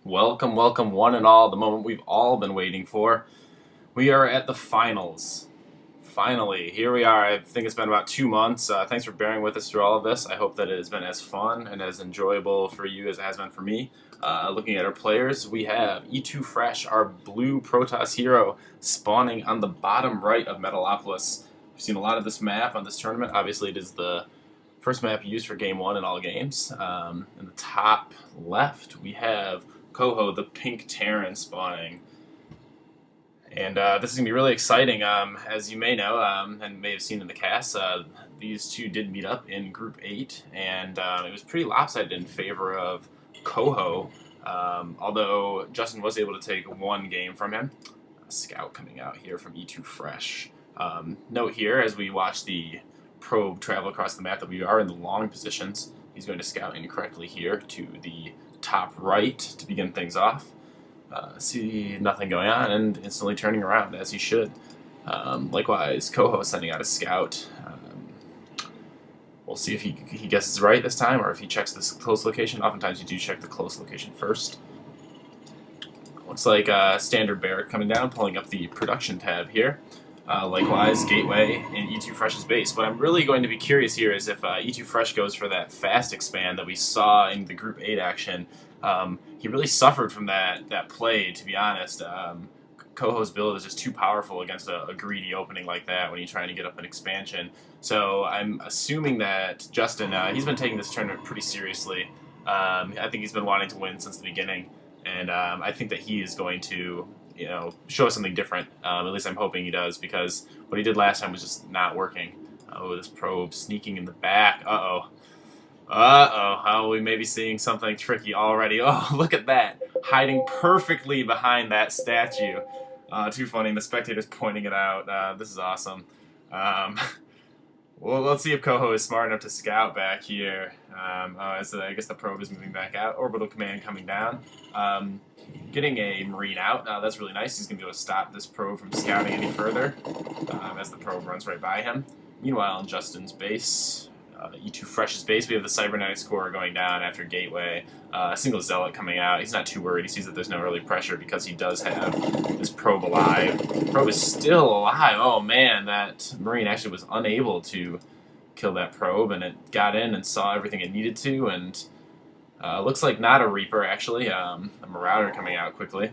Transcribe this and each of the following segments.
Welcome, welcome, one and all, the moment we've all been waiting for. We are at the finals. Finally, here we are. I think it's been about 2 months. Thanks for bearing with us through all of this. I hope that it has been as fun and as enjoyable for you as it has been for me. Looking at our players, we have ETOOFRESH, our blue Protoss hero, spawning on the bottom right of Metalopolis. We've seen a lot of this map on this tournament. Obviously, it is the first map used for Game 1 in all games. In the top left, we have KOHO, the pink Terran, spawning. And this is going to be really exciting. As you may know, and may have seen in the cast, these two did meet up in Group 8, and it was pretty lopsided in favor of KOHO, although Justin was able to take one game from him. A scout coming out here from ETOOFRESH. Note here, as we watch the probe travel across the map, that we are in the long positions. He's going to scout incorrectly here to the top right to begin things off. See nothing going on and instantly turning around, as he should. Likewise, KOHO sending out a scout. We'll see if he guesses right this time, or if he checks this close location. Oftentimes you do check the close location first. Looks like standard barrack coming down, pulling up the production tab here. Likewise, gateway in ETOOFRESH's base. What I'm really going to be curious here is if ETOOFRESH goes for that fast expand that we saw in the Group 8 action. He really suffered from that play, to be honest. KOHO's build is just too powerful against a greedy opening like that when you're trying to get up an expansion. So I'm assuming that Justin, he's been taking this tournament pretty seriously. I think he's been wanting to win since the beginning, and I think that he is going to show us something different. At least I'm hoping he does, because what he did last time was just not working. Oh, this probe sneaking in the back. Uh-oh. Oh, we may be seeing something tricky already. Oh, look at that. Hiding perfectly behind that statue. Too funny. The spectator's pointing it out. This is awesome. Well, let's see if KOHO is smart enough to scout back here. I guess the probe is moving back out. Orbital command coming down. Getting a Marine out. That's really nice. He's going to be able to stop this probe from scouting any further as the probe runs right by him. Meanwhile, in Justin's base, ETOOFRESH's base, we have the cybernetics core going down after gateway. A single zealot coming out. He's not too worried. He sees that there's no early pressure because he does have this probe alive. The probe is still alive. Oh man, that Marine actually was unable to kill that probe, and it got in and saw everything it needed to, and looks like not a Reaper, actually. A Marauder coming out quickly.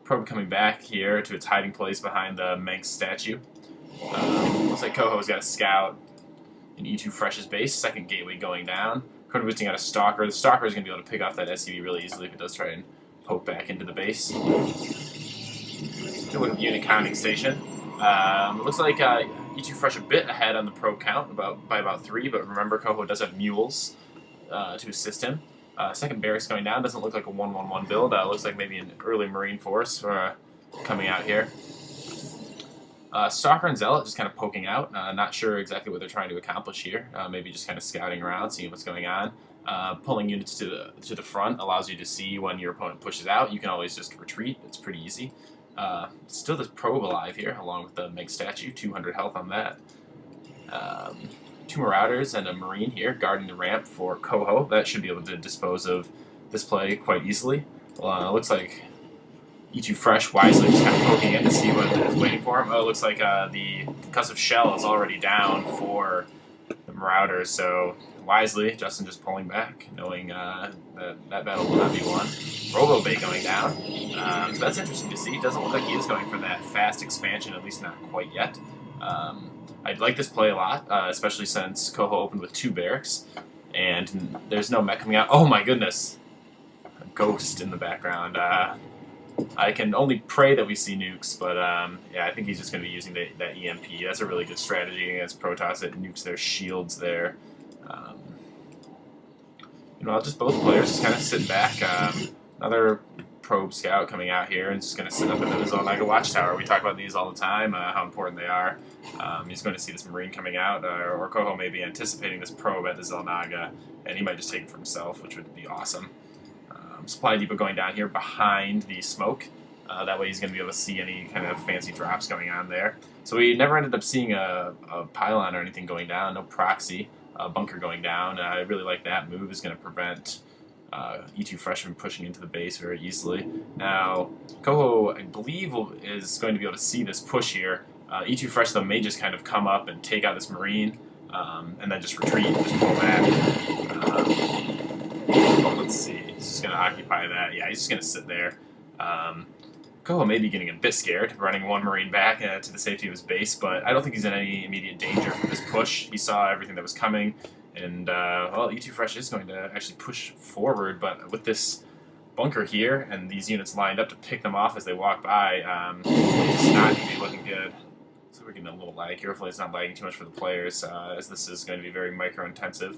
Probe coming back here to its hiding place behind the Manx statue. Looks like KOHO's got a scout in ETOOFRESH's base. Second gateway going down. Chrono boosting out a Stalker. The Stalker is going to be able to pick off that SCV really easily if it does try and poke back into the base. Look at the unit counting station. Looks like ETOOFRESH a bit ahead on the probe count by about 3, but remember, KOHO does have mules to assist him. Second barracks going down. Doesn't look like a 1-1-1 build. Looks like maybe an early Marine force coming out here. Stalker and Zealot just kind of poking out. Not sure exactly what they're trying to accomplish here. Maybe just kind of scouting around, seeing what's going on. Pulling units to the front allows you to see when your opponent pushes out. You can always just retreat. It's pretty easy. Still this probe alive here, along with the Manx statue. 200 health on that. 2 Marauders and a Marine here, guarding the ramp for KOHO. That should be able to dispose of this play quite easily. Looks like ETOOFRESH wisely just kind of poking in to see what is waiting for him. Oh, it looks like the concussive shell is already down for the Marauders, so wisely, Justin just pulling back, knowing that battle will not be won. Robo-Bay going down, so that's interesting to see. Doesn't look like he is going for that fast expansion, at least not quite yet. I'd like this play a lot, especially since KOHO opened with 2 barracks, and there's no mech coming out. Oh my goodness! A ghost in the background. I can only pray that we see nukes, but yeah, I think he's just going to be using that EMP. That's a really good strategy against Protoss. It nukes their shields there. Just both players just kind of sitting back. Another probe scout coming out here and just going to sit up in the Zelnaga watchtower. We talk about these all the time, how important they are. He's going to see this Marine coming out, or KOHO may be anticipating this probe at the Zelnaga, and he might just take it for himself, which would be awesome. Supply depot going down here behind the smoke. That way he's going to be able to see any kind of fancy drops going on there. So we never ended up seeing a pylon or anything going down, no proxy. Bunker going down. I really like that move. Is going to prevent ETOOFRESH pushing into the base very easily. Now, KOHO, I believe, is going to be able to see this push here. ETOOFRESH, though, may just kind of come up and take out this Marine, and then just retreat, just pull back. Let's see, he's just going to occupy that. Yeah, he's just going to sit there. KOHO may be getting a bit scared, running one Marine back to the safety of his base, but I don't think he's in any immediate danger from this push. He saw everything that was coming, and, well, ETOOFRESH is going to actually push forward, but with this bunker here and these units lined up to pick them off as they walk by, it's not going to be looking good. So we're getting a little lag here. Hopefully it's not lagging too much for the players, as this is going to be very micro-intensive.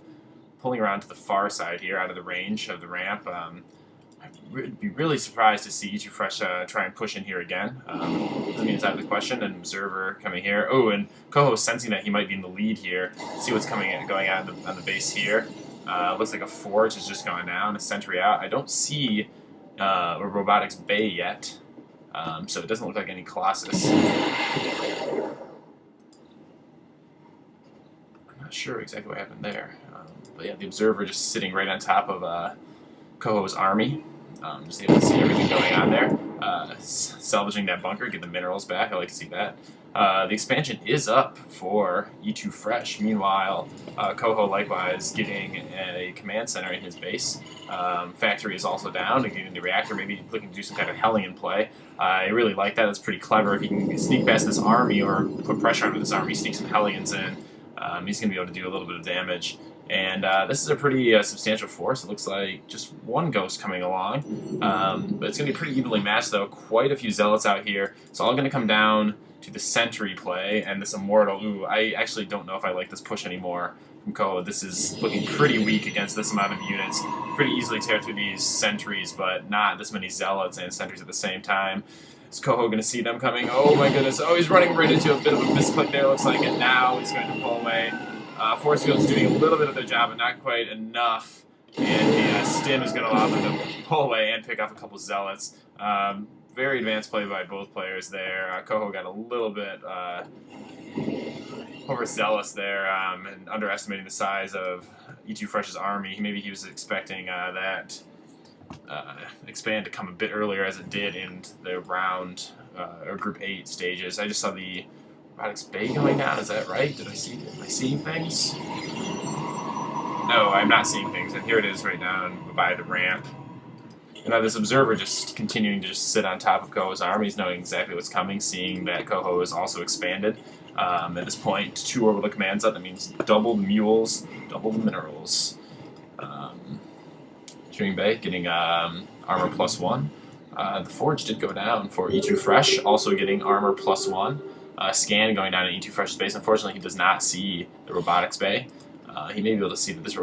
Pulling around to the far side here, out of the range of the ramp. I'd be really surprised to see ETOOFRESH try and push in here again. Doesn't mean it's out of the question. An observer coming here. Oh, and KOHO sensing that he might be in the lead here. See what's going on the base here. Looks like a forge is just going down, a sentry out. I don't see a robotics bay yet, so it doesn't look like any Colossus. I'm not sure exactly what happened there. But yeah, the observer just sitting right on top of KOHO's army. Just able to see everything going on there. Salvaging that bunker, get the minerals back. I like to see that. The expansion is up for ETOOFRESH. Meanwhile, KOHO likewise getting a command center in his base. Factory is also down, getting the reactor, maybe looking to do some kind of Hellion play. I really like that. That's pretty clever. If he can sneak past this army or put pressure onto this army, sneak some Hellions in, he's going to be able to do a little bit of damage. And this is a pretty substantial force. It looks like just one ghost coming along. But it's going to be pretty evenly matched, though. Quite a few zealots out here. It's all going to come down to the sentry play and this immortal. Ooh, I actually don't know if I like this push anymore from KOHO. This is looking pretty weak against this amount of units. Pretty easily tear through these sentries, but not this many zealots and sentries at the same time. Is KOHO going to see them coming? Oh my goodness. Oh, he's running right into a bit of a misclick there, looks like, and now he's going to pull away. Force Field's doing a little bit of their job, but not quite enough. And the stim is going to allow them to pull away and pick off a couple zealots. Very advanced play by both players there. KOHO got a little bit overzealous there and underestimating the size of ETOOFRESH's army. Maybe he was expecting that expand to come a bit earlier, as it did in the round or Group 8 stages. I just saw the robotics bay going down. Is that right? Am I seeing things? No, I'm not seeing things. And here it is right down by the ramp. And now this observer just continuing to just sit on top of KOHO's army. He's knowing exactly what's coming, seeing that KOHO is also expanded. At this point, 2 orbital commands up. That means double the mules, double the minerals. Shooting bay getting armor +1. The forge did go down for ETOOFRESH, also getting armor +1. Scan going down in ETOOFRESH's base. Unfortunately, he does not see the robotics bay. He may be able to see that this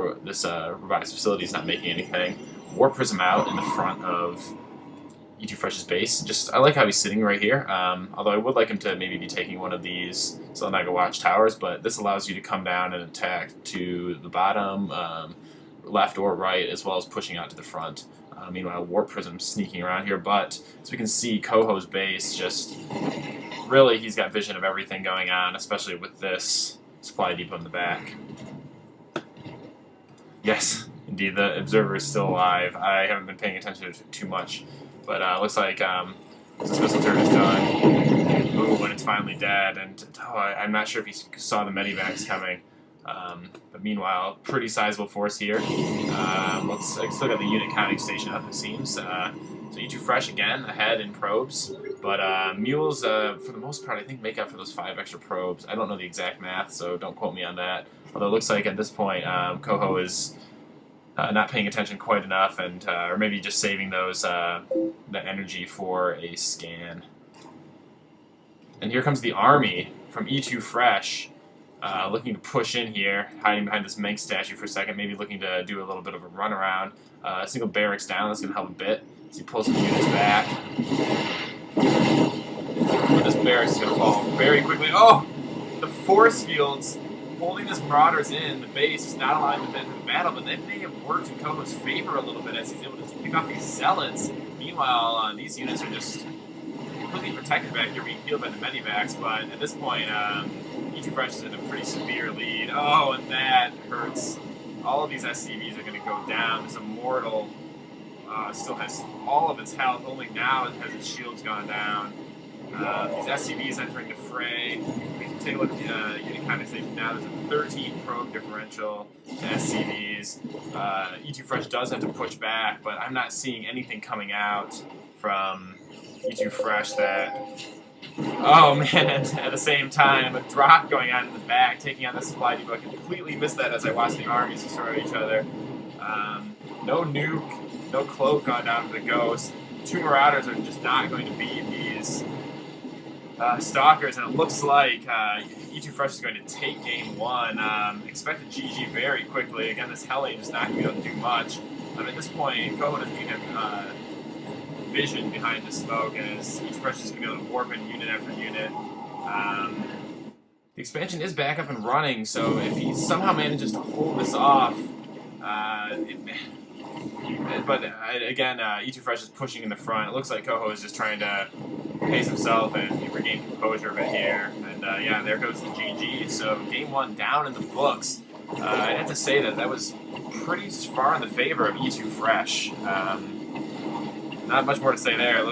robotics facility is not making anything. War Prism out in the front of ETOOFRESH's base. I like how he's sitting right here. Although I would like him to maybe be taking one of these Seleniga watchtowers, but this allows you to come down and attack to the bottom, left or right, as well as pushing out to the front. Meanwhile, Warp Prism sneaking around here, but as we can see, KOHO's base just really, he's got vision of everything going on, especially with this supply depot in the back. Yes, indeed, the observer is still alive. I haven't been paying attention to it too much, but looks like this missile turret is done. Ooh, and it's finally dead, and I'm not sure if he saw the medivacs coming. But meanwhile, pretty sizable force here. I still got the unit counting station up, it seems. So ETOOFRESH again ahead in probes, but mules for the most part I think make up for those 5 extra probes. I don't know the exact math, so don't quote me on that. Although it looks like at this point KOHO is not paying attention quite enough, and or maybe just saving those the energy for a scan. And here comes the army from ETOOFRESH. Looking to push in here, hiding behind this Manx statue for a second, maybe looking to do a little bit of a runaround. Single barracks down, that's going to help a bit. As he pulls some units back. But this barracks is going to fall very quickly. Oh! The force fields holding this Marauders in the base is not allowing them to enter the battle, but that may have worked in KOHO's favor a little bit as he's able to pick off these zealots. Meanwhile, these units are just completely protected back here, being healed by the medivacs, but at this point, ETOOFRESH is in a pretty severe lead. Oh, and that hurts. all of these SCVs are going to go down. This Immortal still has all of its health. Only now has its shields gone down. These SCVs entering the fray. We can take a look at the unit counting station now. There's a 13 probe differential to SCVs. ETOOFRESH does have to push back, but I'm not seeing anything coming out from ETOOFRESH that... Oh man, at the same time, a drop going on in the back, taking on the supply depot. I completely missed that as I watched the armies destroy each other. No nuke, no cloak going down for the Ghost. 2 Marauders are just not going to beat these Stalkers, and it looks like ETOOFRESH is going to take game 1. Expect a GG very quickly. Again, this Hellion is not going to be able to do much. At this point, KOHO doesn't even have vision behind the smoke, as ETOOFRESH is going to be able to warp in unit after unit. The expansion is back up and running, so if he somehow manages to hold this off, again, ETOOFRESH is pushing in the front. It looks like KOHO is just trying to pace himself and regain composure a bit here. And yeah, there goes the GG. So game 1 down in the books. I'd have to say that was pretty far in the favor of ETOOFRESH. Not much more to say there.